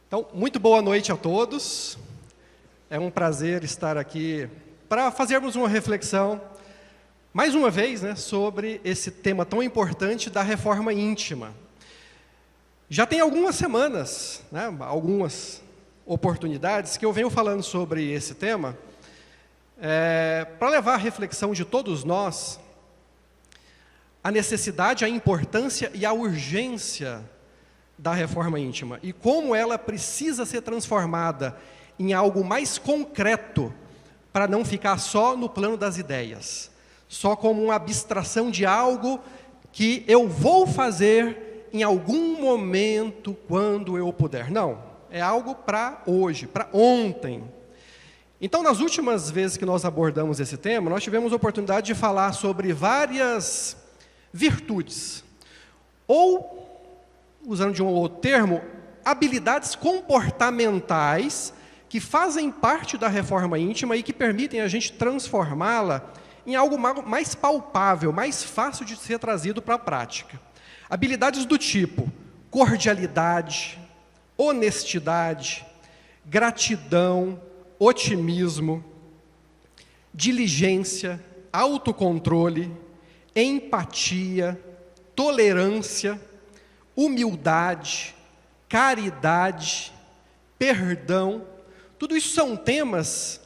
Então, muito boa noite a todos. É um prazer estar aqui para fazermos uma reflexão, mais uma vez, sobre esse tema tão importante da reforma íntima. Já tem algumas semanas, algumas oportunidades que eu venho falando sobre esse tema, para levar a reflexão de todos nós, a necessidade, a importância e a urgência da reforma íntima e como ela precisa ser transformada em algo mais concreto para não ficar só no plano das ideias, só como uma abstração de algo que eu vou fazer em algum momento quando eu puder. Não, é algo para hoje, para ontem. Então, nas últimas vezes que nós abordamos esse tema, nós tivemos a oportunidade de falar sobre várias virtudes, ou, usando de um outro termo, habilidades comportamentais que fazem parte da reforma íntima e que permitem a gente transformá-la em algo mais palpável, mais fácil de ser trazido para a prática. Habilidades do tipo cordialidade, honestidade, gratidão, otimismo, diligência, autocontrole, empatia, tolerância, humildade, caridade, perdão. Tudo isso são temas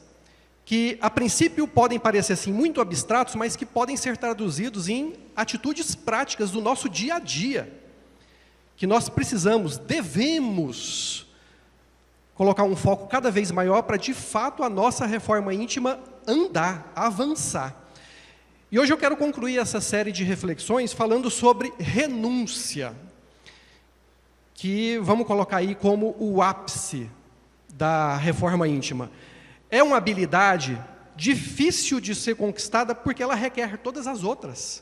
que, a princípio, podem parecer assim, muito abstratos, mas que podem ser traduzidos em atitudes práticas do nosso dia a dia, que nós precisamos, devemos colocar um foco cada vez maior para, de fato, a nossa reforma íntima andar, avançar. E hoje eu quero concluir essa série de reflexões falando sobre renúncia, que vamos colocar aí como o ápice da reforma íntima. É uma habilidade difícil de ser conquistada porque ela requer todas as outras,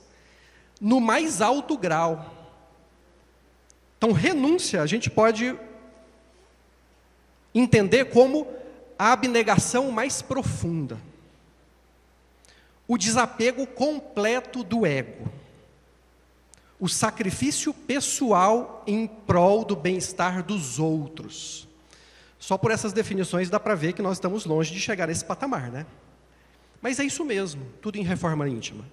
no mais alto grau. Então, renúncia a gente pode entender como a abnegação mais profunda, o desapego completo do ego, o sacrifício pessoal em prol do bem-estar dos outros. Só por essas definições dá para ver que nós estamos longe de chegar a esse patamar, Mas é isso mesmo, tudo em reforma íntima.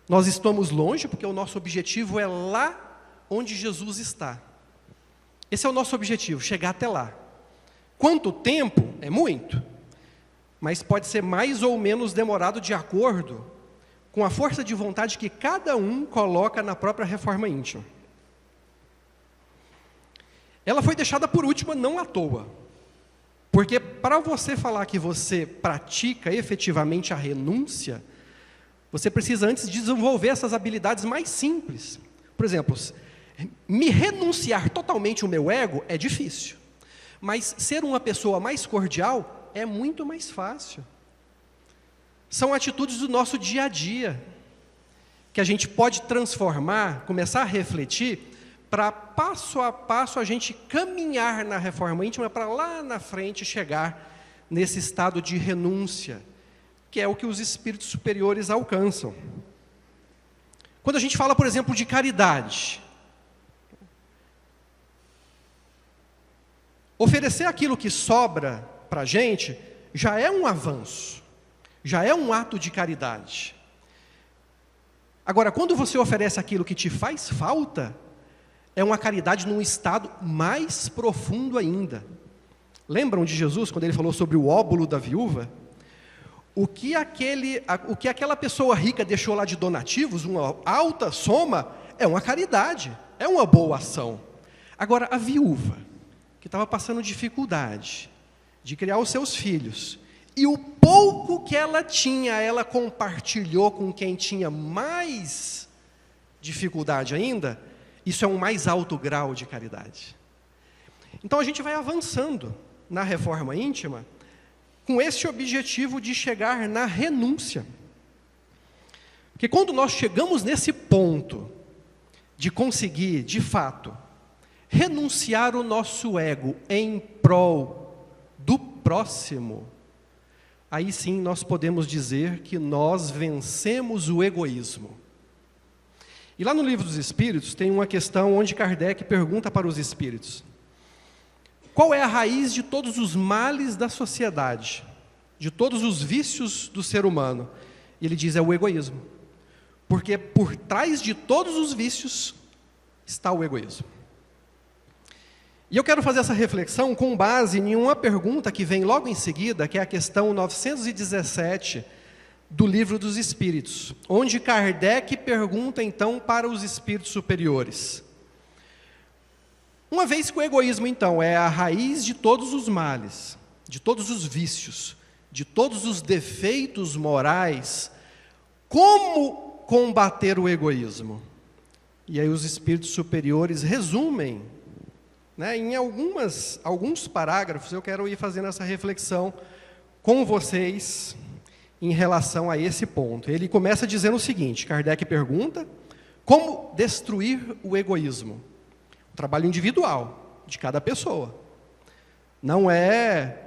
Nós estamos longe porque o nosso objetivo é lá onde Jesus está. Esse é o nosso objetivo, chegar até lá. Quanto tempo? É muito. Mas pode ser mais ou menos demorado de acordo com a força de vontade que cada um coloca na própria reforma íntima. Ela foi deixada por última não à toa, porque para você falar que você pratica efetivamente a renúncia, você precisa antes desenvolver essas habilidades mais simples. Por exemplo, me renunciar totalmente o meu ego é difícil, mas ser uma pessoa mais cordial é muito mais fácil. São atitudes do nosso dia a dia, que a gente pode transformar, começar a refletir, para passo a passo a gente caminhar na reforma íntima, para lá na frente chegar nesse estado de renúncia, que é o que os espíritos superiores alcançam. Quando a gente fala, por exemplo, de caridade, oferecer aquilo que sobra para a gente já é um avanço, já é um ato de caridade. Agora, quando você oferece aquilo que te faz falta, é uma caridade num estado mais profundo ainda. Lembram de Jesus, quando ele falou sobre o óbolo da viúva? O que aquela pessoa rica deixou lá de donativos, uma alta soma, é uma caridade, é uma boa ação. Agora, a viúva, que estava passando dificuldade de criar os seus filhos, e o pouco que ela tinha, ela compartilhou com quem tinha mais dificuldade ainda, isso é um mais alto grau de caridade. Então a gente vai avançando na reforma íntima com esse objetivo de chegar na renúncia. Porque quando nós chegamos nesse ponto de conseguir, de fato, renunciar o nosso ego em prol do próximo, aí sim nós podemos dizer que nós vencemos o egoísmo. E lá no Livro dos Espíritos tem uma questão onde Kardec pergunta para os espíritos: Qual é a raiz de todos os males da sociedade? De todos os vícios do ser humano? Ele diz, é o egoísmo. Porque por trás de todos os vícios está o egoísmo. E eu quero fazer essa reflexão com base em uma pergunta que vem logo em seguida, que é a questão 917 do Livro dos Espíritos, onde Kardec pergunta então para os espíritos superiores. Uma vez que o egoísmo então é a raiz de todos os males, de todos os vícios, de todos os defeitos morais, como combater o egoísmo? E aí os espíritos superiores resumem, né, em alguns parágrafos. Eu quero ir fazendo essa reflexão com vocês em relação a esse ponto. Ele começa dizendo o seguinte, Kardec pergunta, como destruir o egoísmo? Um trabalho individual, de cada pessoa. Não é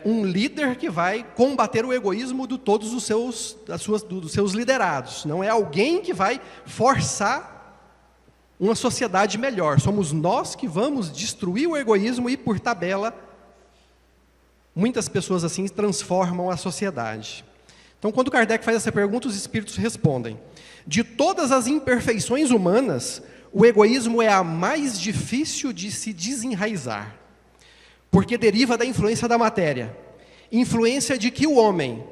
um líder que vai combater o egoísmo de todos dos seus liderados. Não é alguém que vai forçar uma sociedade melhor. Somos nós que vamos destruir o egoísmo e, por tabela, muitas pessoas assim transformam a sociedade. Então, quando Kardec faz essa pergunta, os espíritos respondem. De todas as imperfeições humanas, o egoísmo é a mais difícil de se desenraizar, porque deriva da influência da matéria, influência de que o homem,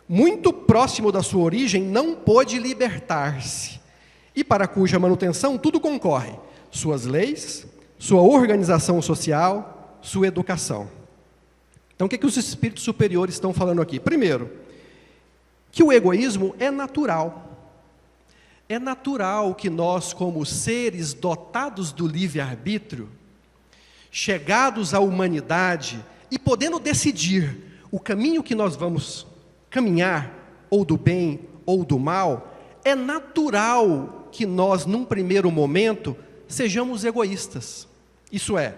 muito próximo da sua origem, não pôde libertar-se, e para cuja manutenção tudo concorre, suas leis, sua organização social, sua educação. Então, o que os espíritos superiores estão falando aqui? Primeiro, que o egoísmo é natural. É natural que nós, como seres dotados do livre-arbítrio, chegados à humanidade e podendo decidir o caminho que nós vamos caminhar, ou do bem ou do mal, é natural que nós, num primeiro momento, sejamos egoístas. Isso é,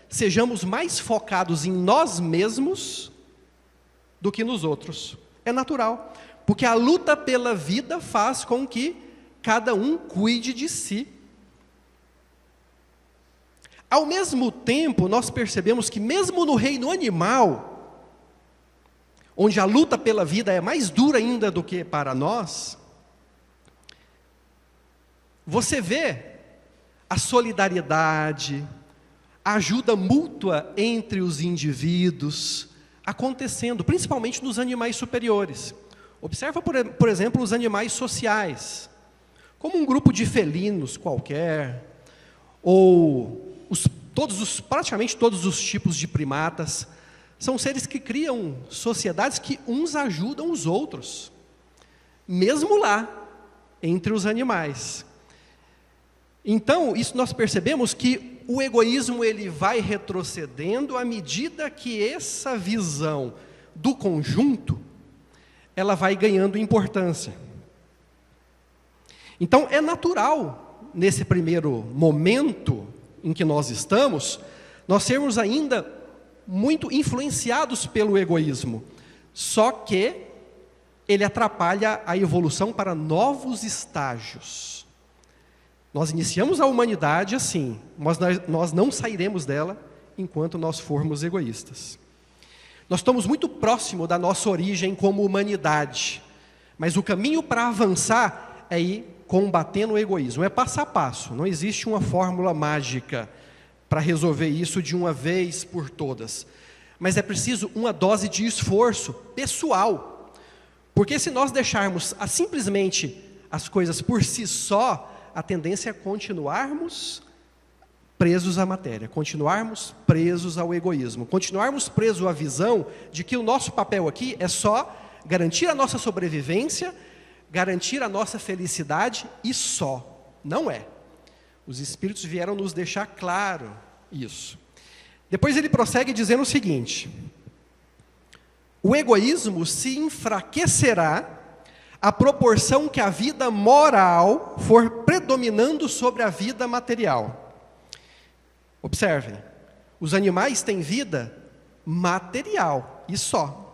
sejamos mais focados em nós mesmos do que nos outros. É natural, porque a luta pela vida faz com que cada um cuide de si. Ao mesmo tempo, nós percebemos que mesmo no reino animal, onde a luta pela vida é mais dura ainda do que para nós, você vê a solidariedade, a ajuda mútua entre os indivíduos acontecendo, principalmente nos animais superiores. Observa, por exemplo, os animais sociais, como um grupo de felinos qualquer, ou praticamente todos os tipos de primatas, são seres que criam sociedades que uns ajudam os outros, mesmo lá, entre os animais. Então, isso nós percebemos que o egoísmo ele vai retrocedendo à medida que essa visão do conjunto, ela vai ganhando importância. Então, é natural, nesse primeiro momento em que nós estamos, nós sermos ainda muito influenciados pelo egoísmo. Só que ele atrapalha a evolução para novos estágios. Nós iniciamos a humanidade assim, mas nós não sairemos dela enquanto nós formos egoístas. Nós estamos muito próximo da nossa origem como humanidade, mas o caminho para avançar é ir combatendo o egoísmo, é passo a passo, não existe uma fórmula mágica para resolver isso de uma vez por todas, mas é preciso uma dose de esforço pessoal, porque se nós deixarmos simplesmente as coisas por si só, a tendência é continuarmos presos à matéria, continuarmos presos ao egoísmo, continuarmos presos à visão de que o nosso papel aqui é só garantir a nossa sobrevivência, garantir a nossa felicidade e só. Não é. Os Espíritos vieram nos deixar claro isso. Depois ele prossegue dizendo o seguinte: o egoísmo se enfraquecerá à proporção que a vida moral for predominando sobre a vida material. Observem, os animais têm vida material e só.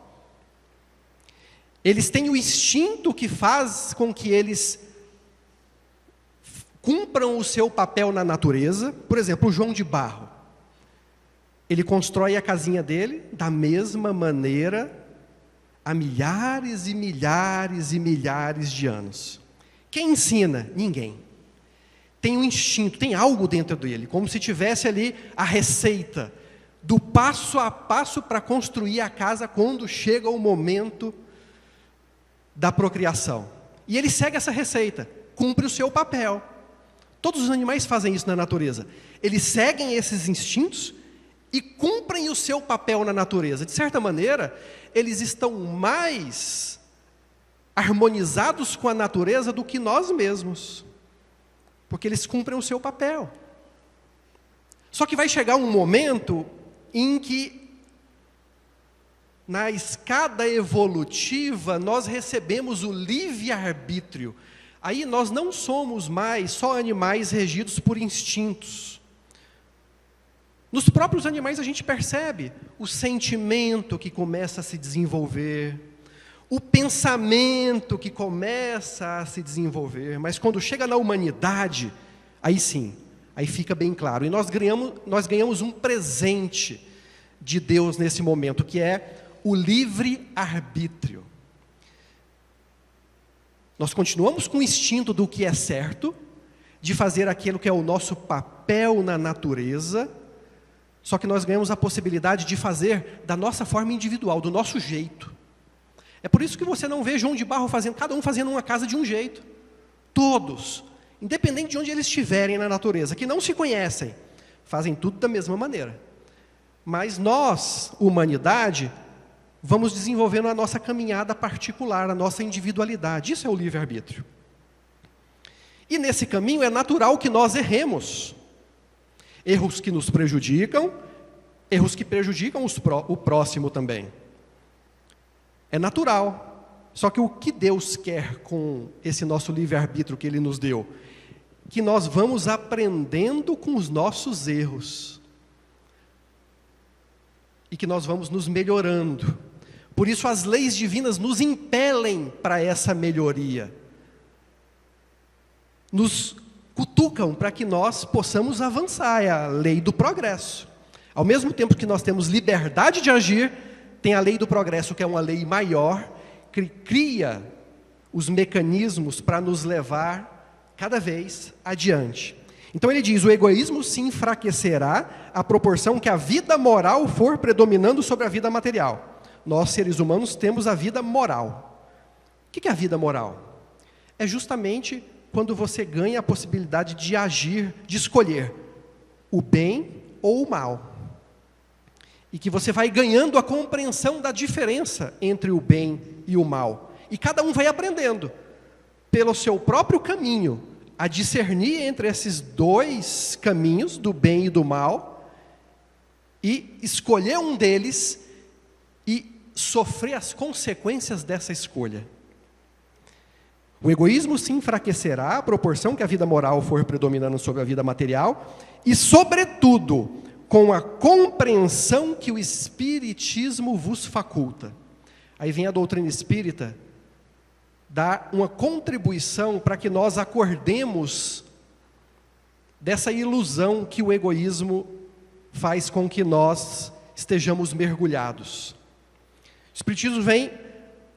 Eles têm o instinto que faz com que eles cumpram o seu papel na natureza. Por exemplo, o João de Barro. Ele constrói a casinha dele da mesma maneira há milhares e milhares e milhares de anos. Quem ensina? Ninguém. Tem um instinto, tem algo dentro dele, como se tivesse ali a receita do passo a passo para construir a casa quando chega o momento da procriação. E ele segue essa receita, cumpre o seu papel. Todos os animais fazem isso na natureza. Eles seguem esses instintos e cumprem o seu papel na natureza. De certa maneira, eles estão mais harmonizados com a natureza do que nós mesmos, porque eles cumprem o seu papel. Só que vai chegar um momento em que, na escada evolutiva, nós recebemos o livre-arbítrio. Aí nós não somos mais só animais regidos por instintos. Nos próprios animais a gente percebe o sentimento que começa a se desenvolver, o pensamento que começa a se desenvolver, mas quando chega na humanidade, aí sim, aí fica bem claro. E nós ganhamos um presente de Deus nesse momento, que é o livre-arbítrio. Nós continuamos com o instinto do que é certo, de fazer aquilo que é o nosso papel na natureza, só que nós ganhamos a possibilidade de fazer da nossa forma individual, do nosso jeito. É por isso que você não vê João de Barro fazendo, cada um fazendo uma casa de um jeito. Todos, independente de onde eles estiverem na natureza, que não se conhecem, fazem tudo da mesma maneira. Mas nós, humanidade, vamos desenvolvendo a nossa caminhada particular, a nossa individualidade. Isso é o livre-arbítrio. E nesse caminho é natural que nós erremos. Erros que nos prejudicam, erros que prejudicam o próximo também. É natural. Só que o que Deus quer com esse nosso livre-arbítrio que Ele nos deu? Que nós vamos aprendendo com os nossos erros. E que nós vamos nos melhorando. Por isso as leis divinas nos impelem para essa melhoria. Nos cutucam para que nós possamos avançar. É a lei do progresso. Ao mesmo tempo que nós temos liberdade de agir, tem a lei do progresso, que é uma lei maior, que cria os mecanismos para nos levar cada vez adiante. Então ele diz, o egoísmo se enfraquecerá à proporção que a vida moral for predominando sobre a vida material. Nós, seres humanos, temos a vida moral. O que é a vida moral? É justamente quando você ganha a possibilidade de agir, de escolher o bem ou o mal. E que você vai ganhando a compreensão da diferença entre o bem e o mal. E cada um vai aprendendo, pelo seu próprio caminho, a discernir entre esses dois caminhos, do bem e do mal, e escolher um deles e sofrer as consequências dessa escolha. O egoísmo se enfraquecerá à proporção que a vida moral for predominando sobre a vida material e, sobretudo, com a compreensão que o Espiritismo vos faculta. Aí vem a doutrina espírita, dá uma contribuição para que nós acordemos dessa ilusão que o egoísmo faz com que nós estejamos mergulhados. O Espiritismo vem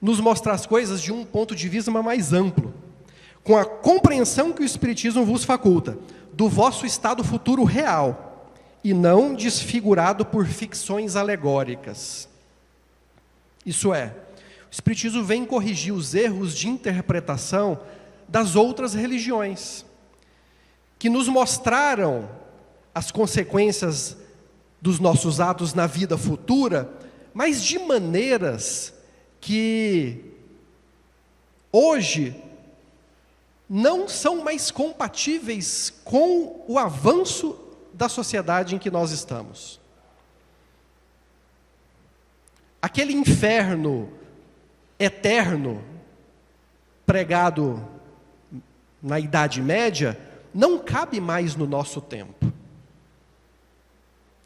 nos mostrar as coisas de um ponto de vista mais amplo, com a compreensão que o Espiritismo vos faculta, do vosso estado futuro real, e não desfigurado por ficções alegóricas. Isso é, o Espiritismo vem corrigir os erros de interpretação das outras religiões, que nos mostraram as consequências dos nossos atos na vida futura, mas de maneiras que hoje não são mais compatíveis com o avanço da sociedade em que nós estamos. Aquele inferno eterno pregado na Idade Média não cabe mais no nosso tempo.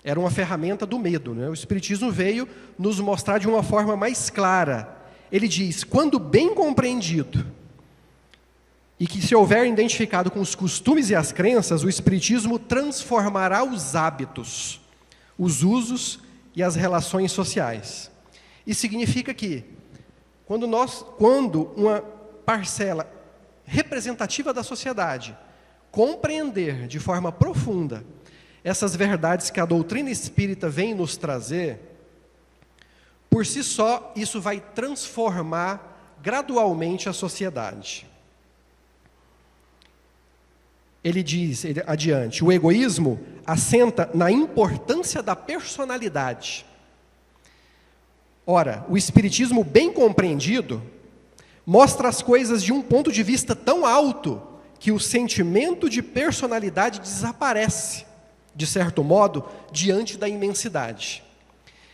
Era uma ferramenta do medo, né? O Espiritismo veio nos mostrar de uma forma mais clara. Ele diz, quando bem compreendido, e que se houver identificado com os costumes e as crenças, o Espiritismo transformará os hábitos, os usos e as relações sociais. Isso significa que, quando uma parcela representativa da sociedade compreender de forma profunda essas verdades que a doutrina espírita vem nos trazer, por si só, isso vai transformar gradualmente a sociedade. Ele diz, adiante, o egoísmo assenta na importância da personalidade. Ora, o espiritismo bem compreendido mostra as coisas de um ponto de vista tão alto que o sentimento de personalidade desaparece, de certo modo, diante da imensidade.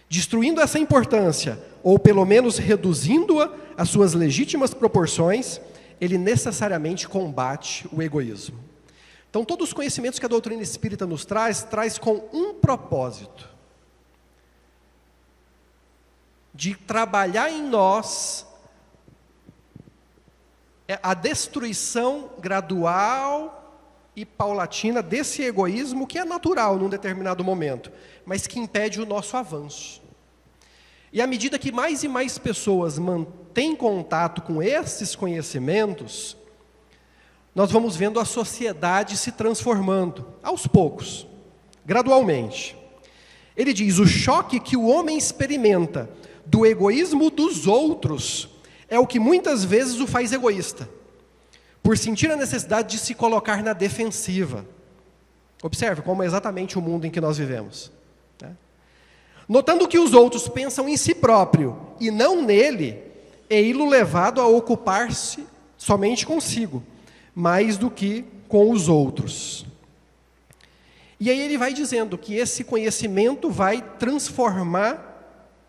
Destruindo essa importância, ou pelo menos reduzindo-a às suas legítimas proporções, ele necessariamente combate o egoísmo. Então, todos os conhecimentos que a doutrina espírita nos traz com um propósito: de trabalhar em nós a destruição gradual e paulatina desse egoísmo que é natural num determinado momento, mas que impede o nosso avanço. E à medida que mais e mais pessoas mantêm contato com esses conhecimentos, nós vamos vendo a sociedade se transformando, aos poucos, gradualmente. Ele diz: o choque que o homem experimenta do egoísmo dos outros é o que muitas vezes o faz egoísta, por sentir a necessidade de se colocar na defensiva. Observe como é exatamente o mundo em que nós vivemos, né? Notando que os outros pensam em si próprio e não nele, é-lo levado a ocupar-se somente consigo, mais do que com os outros. E aí ele vai dizendo que esse conhecimento vai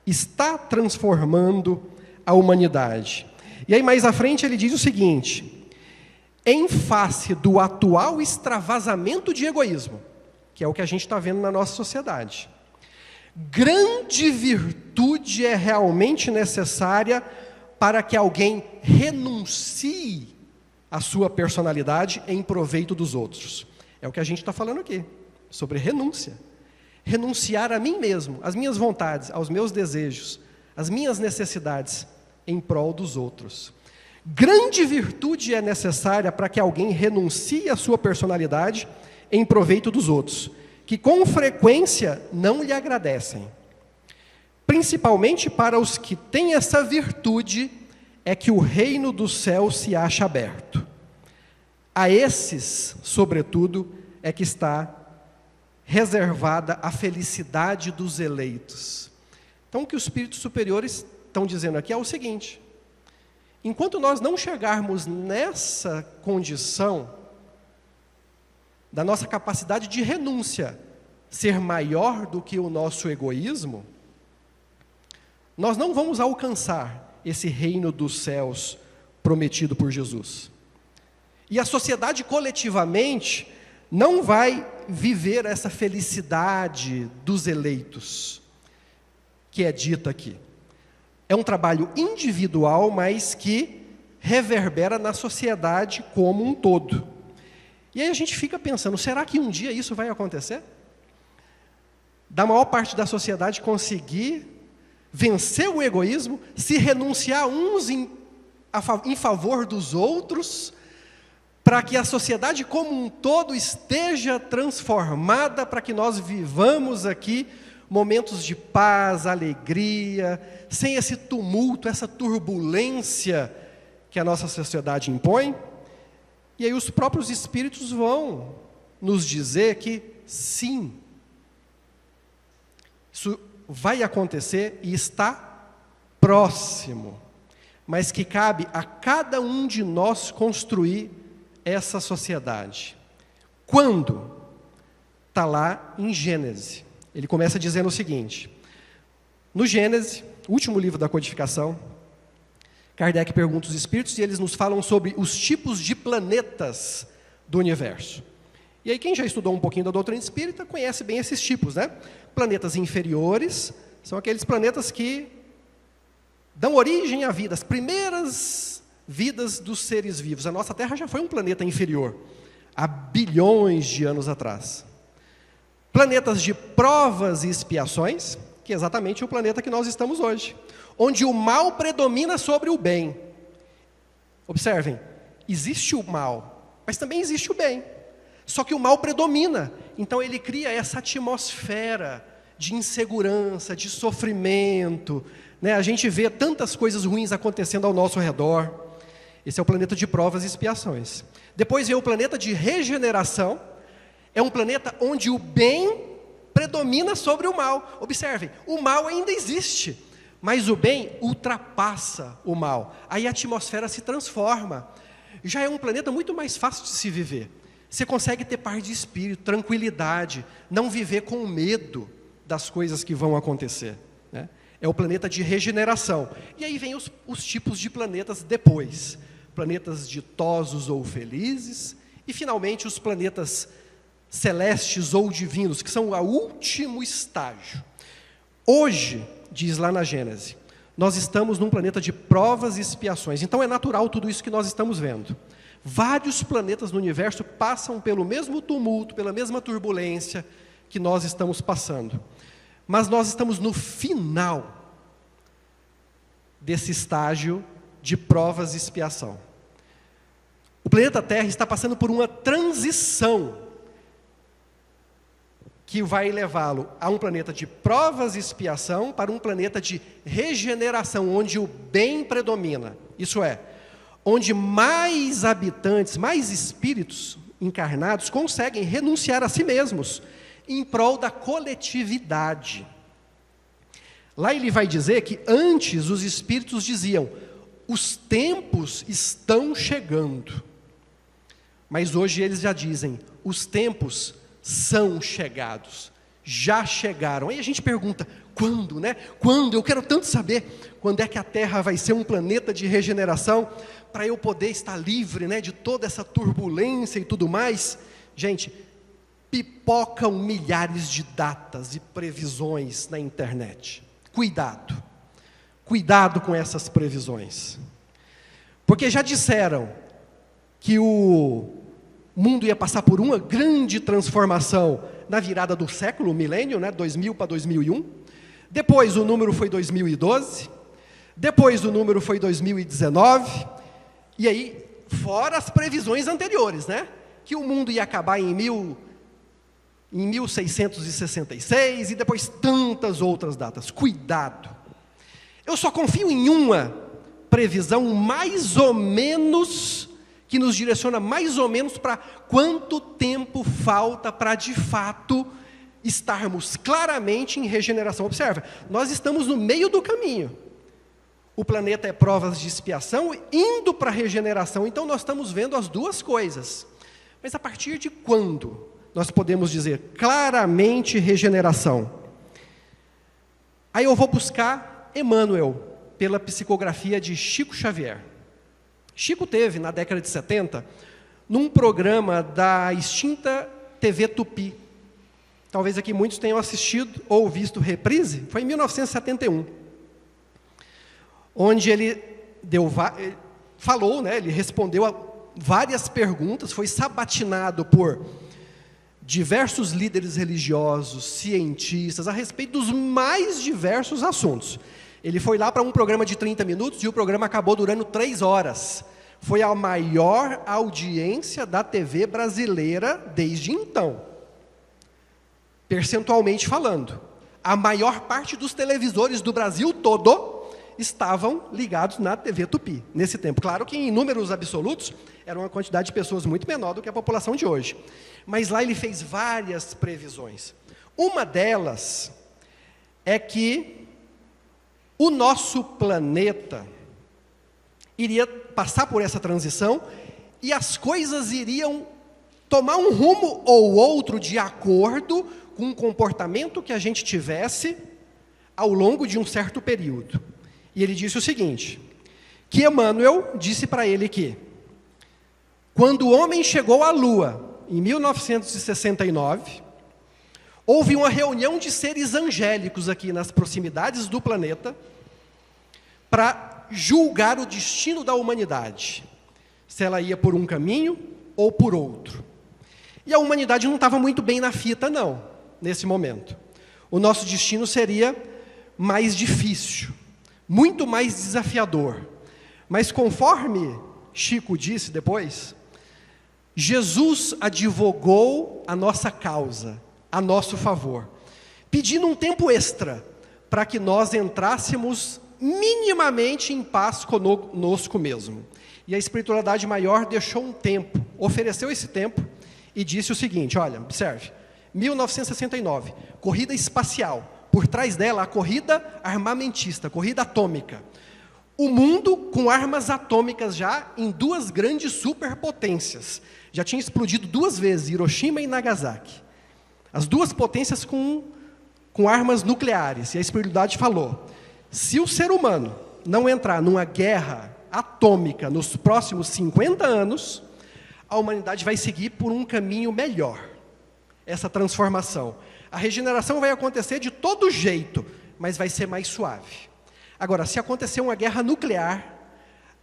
está transformando a humanidade. E aí mais à frente ele diz o seguinte: em face do atual extravasamento de egoísmo, que é o que a gente está vendo na nossa sociedade, grande virtude é realmente necessária para que alguém renuncie a sua personalidade em proveito dos outros. É o que a gente está falando aqui, sobre renúncia. Renunciar a mim mesmo, às minhas vontades, aos meus desejos, às minhas necessidades, em prol dos outros. Grande virtude é necessária para que alguém renuncie a sua personalidade em proveito dos outros, que com frequência não lhe agradecem. Principalmente para os que têm essa virtude, é que o reino do céu se acha aberto. A esses, sobretudo, é que está reservada a felicidade dos eleitos. Então, o que os espíritos superiores estão dizendo aqui é o seguinte: enquanto nós não chegarmos nessa condição da nossa capacidade de renúncia ser maior do que o nosso egoísmo, nós não vamos alcançar esse reino dos céus prometido por Jesus. E a sociedade coletivamente não vai viver essa felicidade dos eleitos, que é dita aqui. É um trabalho individual, mas que reverbera na sociedade como um todo. E aí a gente fica pensando, será que um dia isso vai acontecer? Da maior parte da sociedade conseguir vencer o egoísmo, se renunciar uns em favor dos outros, para que a sociedade como um todo esteja transformada, para que nós vivamos aqui momentos de paz, alegria, sem esse tumulto, essa turbulência que a nossa sociedade impõe. E aí os próprios espíritos vão nos dizer que sim, isso vai acontecer e está próximo, mas que cabe a cada um de nós construir essa sociedade. Quando? Está lá em Gênesis. Ele começa dizendo o seguinte: no Gênesis, último livro da codificação, Kardec pergunta os espíritos e eles nos falam sobre os tipos de planetas do universo. E aí quem já estudou um pouquinho da doutrina espírita conhece bem esses tipos, né? Planetas inferiores são aqueles planetas que dão origem à vida, as primeiras vidas dos seres vivos. A nossa Terra já foi um planeta inferior, há bilhões de anos atrás. Planetas de provas e expiações, que é exatamente o planeta que nós estamos hoje, onde o mal predomina sobre o bem. Observem, existe o mal, mas também existe o bem. Só que o mal predomina, então ele cria essa atmosfera de insegurança, de sofrimento, né? A gente vê tantas coisas ruins acontecendo ao nosso redor. Esse é o planeta de provas e expiações. Depois vem o planeta de regeneração, é um planeta onde o bem predomina sobre o mal. Observem, o mal ainda existe, mas o bem ultrapassa o mal. Aí a atmosfera se transforma. Já é um planeta muito mais fácil de se viver. Você consegue ter paz de espírito, tranquilidade, não viver com medo das coisas que vão acontecer, né? É o planeta de regeneração. E aí vem os tipos de planetas depois. Planetas ditosos ou felizes. E finalmente os planetas celestes ou divinos, que são o último estágio. Hoje, diz lá na Gênese, nós estamos num planeta de provas e expiações. Então é natural tudo isso que nós estamos vendo. Vários planetas no universo passam pelo mesmo tumulto, pela mesma turbulência que nós estamos passando. Mas nós estamos no final desse estágio de provas e expiação. O planeta Terra está passando por uma transição que vai levá-lo a um planeta de provas e expiação para um planeta de regeneração, onde o bem predomina. Isso é, onde mais habitantes, mais espíritos encarnados conseguem renunciar a si mesmos em prol da coletividade. Lá ele vai dizer que antes os espíritos diziam: os tempos estão chegando. Mas hoje eles já dizem: os tempos são chegados, já chegaram. Aí a gente pergunta: quando, né? Quando? Eu quero tanto saber quando é que a Terra vai ser um planeta de regeneração, para eu poder estar livre, né, de toda essa turbulência e tudo mais. Gente, pipocam milhares de datas e previsões na internet. Cuidado, cuidado com essas previsões. Porque já disseram que o mundo ia passar por uma grande transformação na virada do século, o milênio, né, 2000 para 2001. Depois o número foi 2012. Depois o número foi 2019. E aí, fora as previsões anteriores, né? Que o mundo ia acabar em 1666 e depois tantas outras datas. Cuidado. Eu só confio em uma previsão mais ou menos, que nos direciona mais ou menos para quanto tempo falta para, de fato, estarmos claramente em regeneração. Observa, nós estamos no meio do caminho. O planeta é provas de expiação, indo para a regeneração. Então nós estamos vendo as duas coisas. Mas a partir de quando nós podemos dizer claramente regeneração? Aí eu vou buscar Emmanuel, pela psicografia de Chico Xavier. Chico teve, na década de 70, num programa da extinta TV Tupi. Talvez aqui muitos tenham assistido ou visto reprise. Foi em 1971. Onde ele falou, né, ele respondeu a várias perguntas, foi sabatinado por diversos líderes religiosos, cientistas, a respeito dos mais diversos assuntos. Ele foi lá para um programa de 30 minutos e o programa acabou durando 3 horas. Foi a maior audiência da TV brasileira desde então. Percentualmente falando, a maior parte dos televisores do Brasil todo estavam ligados na TV Tupi, nesse tempo. Claro que em números absolutos, era uma quantidade de pessoas muito menor do que a população de hoje. Mas lá ele fez várias previsões. Uma delas é que o nosso planeta iria passar por essa transição e as coisas iriam tomar um rumo ou outro de acordo com o comportamento que a gente tivesse ao longo de um certo período. E ele disse o seguinte, que Emmanuel disse para ele que, quando o homem chegou à Lua, em 1969, houve uma reunião de seres angélicos aqui nas proximidades do planeta, para julgar o destino da humanidade, se ela ia por um caminho ou por outro. E a humanidade não estava muito bem na fita, não. nesse momento. O nosso destino seria mais difícil, muito mais desafiador. Mas conforme Chico disse depois, Jesus advogou a nossa causa, a nosso favor, pedindo um tempo extra para que nós entrássemos minimamente em paz conosco mesmo. E a espiritualidade maior deixou um tempo, ofereceu esse tempo e disse o seguinte, olha, observe, 1969, corrida espacial, por trás dela a corrida armamentista, corrida atômica. O mundo com armas atômicas já em duas grandes superpotências. Já tinha explodido 2 vezes, Hiroshima e Nagasaki. As duas potências com armas nucleares. E a espiritualidade falou, se o ser humano não entrar numa guerra atômica nos próximos 50 anos, a humanidade vai seguir por um caminho melhor. Essa transformação. A regeneração vai acontecer de todo jeito, mas vai ser mais suave. Agora, se acontecer uma guerra nuclear,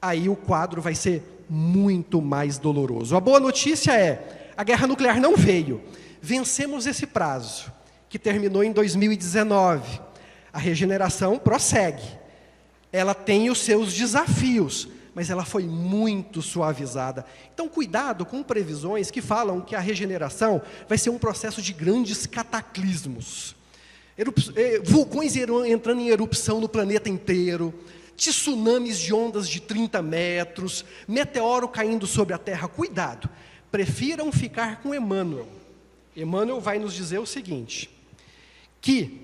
aí o quadro vai ser muito mais doloroso. A boa notícia é, a guerra nuclear não veio. Vencemos esse prazo, que terminou em 2019. A regeneração prossegue. Ela tem os seus desafios, mas ela foi muito suavizada. Então, cuidado com previsões que falam que a regeneração vai ser um processo de grandes cataclismos. Vulcões entrando em erupção no planeta inteiro, tsunamis de ondas de 30 metros, meteoro caindo sobre a Terra. Cuidado, prefiram ficar com Emmanuel. Emmanuel vai nos dizer o seguinte, que,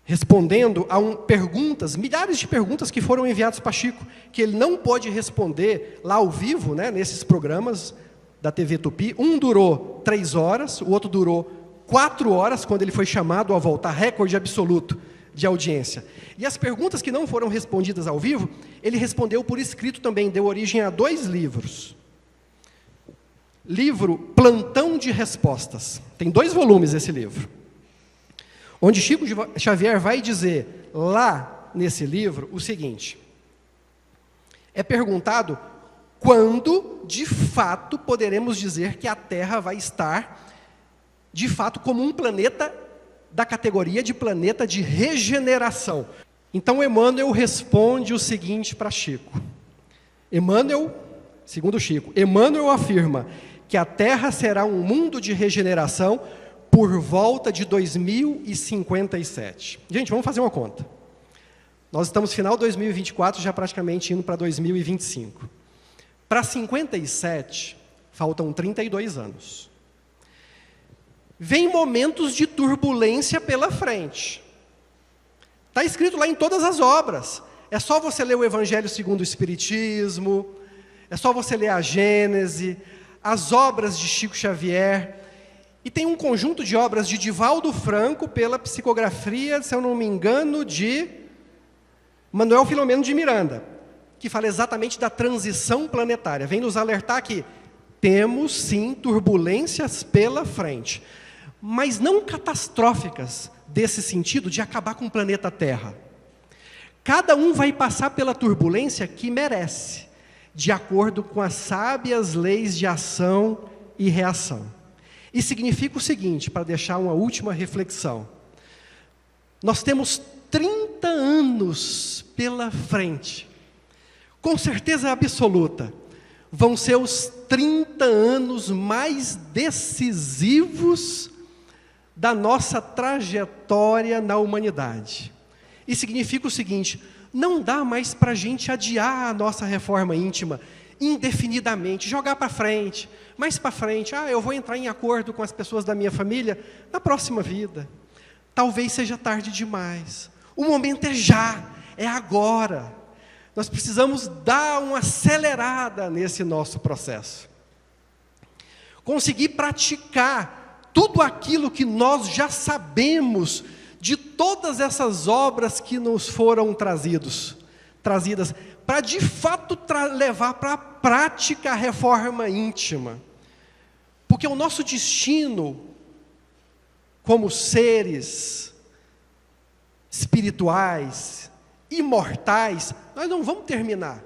respondendo a perguntas, milhares de perguntas que foram enviadas para Chico, que ele não pôde responder lá ao vivo, né, nesses programas da TV Tupi. Um durou 3 horas, o outro durou 4 horas, quando ele foi chamado a voltar, recorde absoluto de audiência. E as perguntas que não foram respondidas ao vivo, ele respondeu por escrito também, deu origem a 2 livros. Livro Plantão de Respostas. Tem 2 volumes esse livro. Onde Chico Xavier vai dizer, lá nesse livro, o seguinte. É perguntado quando, de fato, poderemos dizer que a Terra vai estar, de fato, como um planeta da categoria de planeta de regeneração. Então, Emmanuel responde o seguinte para Chico. Emmanuel, segundo Chico, Emmanuel afirma que a Terra será um mundo de regeneração por volta de 2057. Gente, vamos fazer uma conta. Nós estamos no final de 2024, já praticamente indo para 2025. Para 57, faltam 32 anos. Vem momentos de turbulência pela frente. Está escrito lá em todas as obras. É só você ler o Evangelho segundo o Espiritismo, é só você ler a Gênese, as obras de Chico Xavier, e tem um conjunto de obras de Divaldo Franco, pela psicografia, se eu não me engano, de Manuel Filomeno de Miranda, que fala exatamente da transição planetária. Vem nos alertar que temos, sim, turbulências pela frente, mas não catastróficas, desse sentido de acabar com o planeta Terra. Cada um vai passar pela turbulência que merece, de acordo com as sábias leis de ação e reação. E significa o seguinte, para deixar uma última reflexão. Nós temos 30 anos pela frente. Com certeza absoluta, vão ser os 30 anos mais decisivos da nossa trajetória na humanidade. E significa o seguinte, não dá mais para a gente adiar a nossa reforma íntima indefinidamente, jogar para frente, mais para frente, eu vou entrar em acordo com as pessoas da minha família na próxima vida. Talvez seja tarde demais. O momento é já, é agora. Nós precisamos dar uma acelerada nesse nosso processo. Conseguir praticar tudo aquilo que nós já sabemos de todas essas obras que nos foram trazidas, para de fato levar para a prática a reforma íntima. Porque o nosso destino, como seres espirituais, imortais, nós não vamos terminar.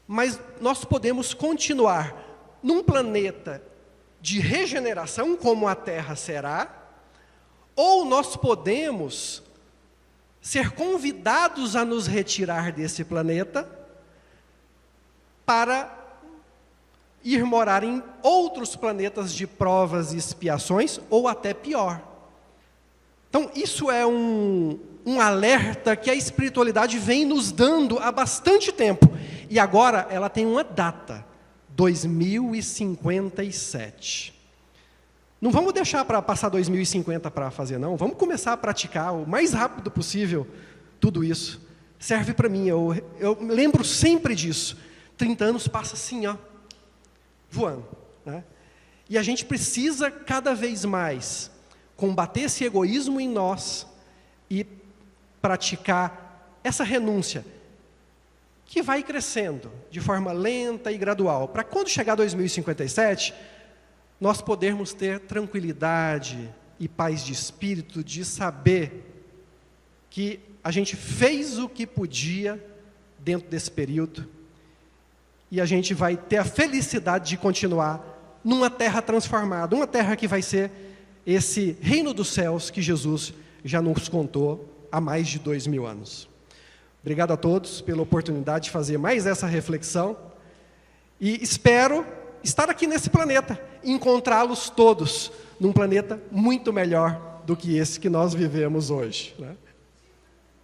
Mas nós podemos continuar num planeta de regeneração, como a Terra será, ou nós podemos ser convidados a nos retirar desse planeta para ir morar em outros planetas de provas e expiações, ou até pior. Então, isso é um alerta que a espiritualidade vem nos dando há bastante tempo. E agora ela tem uma data, 2057. Não vamos deixar para passar 2050 para fazer, não. Vamos começar a praticar o mais rápido possível tudo isso. Serve para mim, eu lembro sempre disso. 30 anos passa assim, ó, voando, né? E a gente precisa cada vez mais combater esse egoísmo em nós e praticar essa renúncia, que vai crescendo de forma lenta e gradual, para quando chegar 2057, nós podermos ter tranquilidade e paz de espírito de saber que a gente fez o que podia dentro desse período e a gente vai ter a felicidade de continuar numa terra transformada, uma terra que vai ser esse reino dos céus que Jesus já nos contou há mais de 2000 anos. Obrigado a todos pela oportunidade de fazer mais essa reflexão e espero estar aqui nesse planeta e encontrá-los todos num planeta muito melhor do que esse que nós vivemos hoje, né?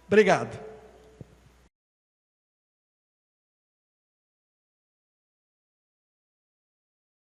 Obrigado.